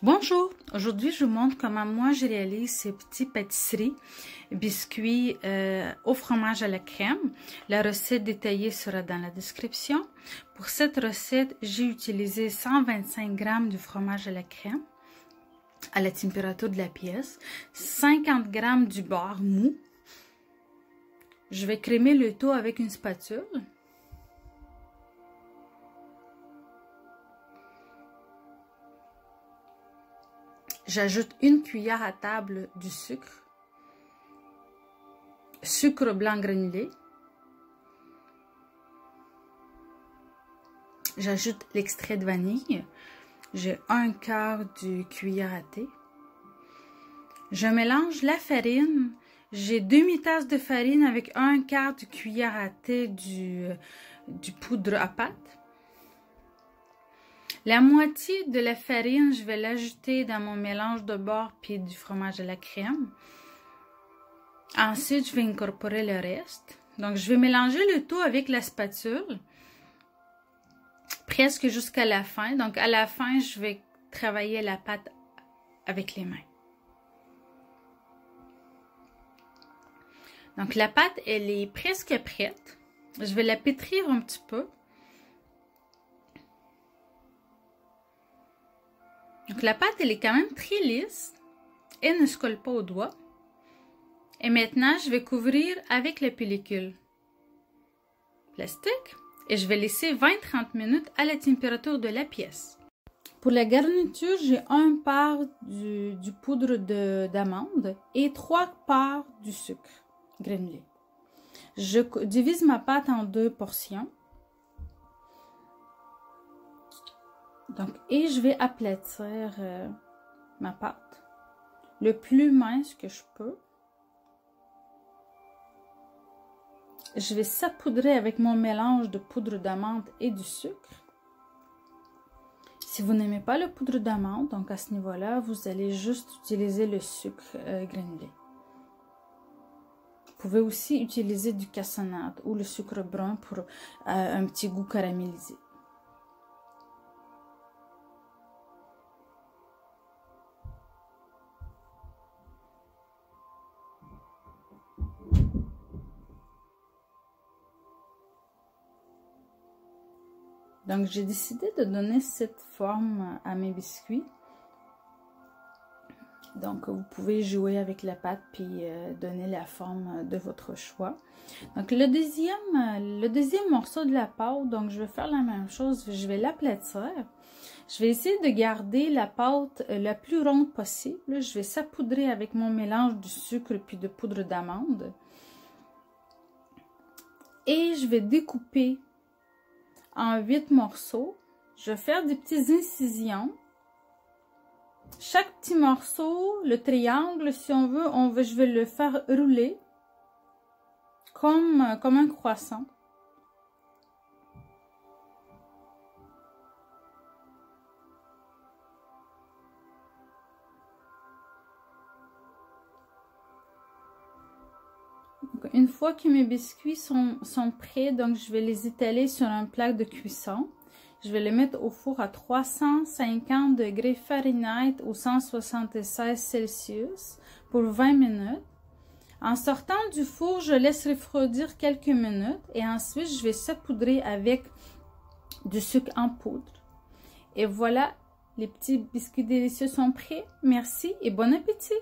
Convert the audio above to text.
Bonjour, aujourd'hui je vous montre comment moi je réalise ces petits pâtisseries, biscuits au fromage à la crème. La recette détaillée sera dans la description. Pour cette recette, j'ai utilisé 125 g de fromage à la crème à la température de la pièce, 50 g du beurre mou. Je vais crémer le tout avec une spatule. J'ajoute une cuillère à table du sucre blanc granulé. J'ajoute l'extrait de vanille. J'ai un quart de cuillère à thé. Je mélange la farine. J'ai demi-tasse de farine avec un quart de cuillère à thé du poudre à pâte. La moitié de la farine, je vais l'ajouter dans mon mélange de beurre puis du fromage à la crème. Ensuite, je vais incorporer le reste. Donc, je vais mélanger le tout avec la spatule, presque jusqu'à la fin. Donc, à la fin, je vais travailler la pâte avec les mains. Donc, la pâte, elle est presque prête. Je vais la pétrir un petit peu. Donc, la pâte, elle est quand même très lisse. Elle ne se colle pas aux doigts. Et maintenant, je vais couvrir avec la pellicule plastique. Et je vais laisser 20-30 minutes à la température de la pièce. Pour la garniture, j'ai un part du poudre d'amande et 3 parts du sucre granulé. Je divise ma pâte en 2 portions. Donc, et je vais aplatir ma pâte le plus mince que je peux. Je vais saupoudrer avec mon mélange de poudre d'amande et du sucre. Si vous n'aimez pas le poudre d'amande, donc à ce niveau-là, vous allez juste utiliser le sucre granulé. Vous pouvez aussi utiliser du cassonade ou le sucre brun pour un petit goût caramélisé. Donc, j'ai décidé de donner cette forme à mes biscuits. Donc, vous pouvez jouer avec la pâte puis donner la forme de votre choix. Donc, le deuxième morceau de la pâte, donc je vais faire la même chose. Je vais l'aplatir. Je vais essayer de garder la pâte la plus ronde possible. Je vais saupoudrer avec mon mélange de sucre puis de poudre d'amande. Et je vais découper en 8 morceaux. Je vais faire des petites incisions. Chaque petit morceau, le triangle, si on veut, je vais le faire rouler comme un croissant. Une fois que mes biscuits sont prêts, donc je vais les étaler sur un plat de cuisson. Je vais les mettre au four à 350 degrés Fahrenheit ou 176 Celsius pour 20 minutes. En sortant du four, je laisse refroidir quelques minutes et ensuite je vais saupoudrer avec du sucre en poudre. Et voilà, les petits biscuits délicieux sont prêts. Merci et bon appétit!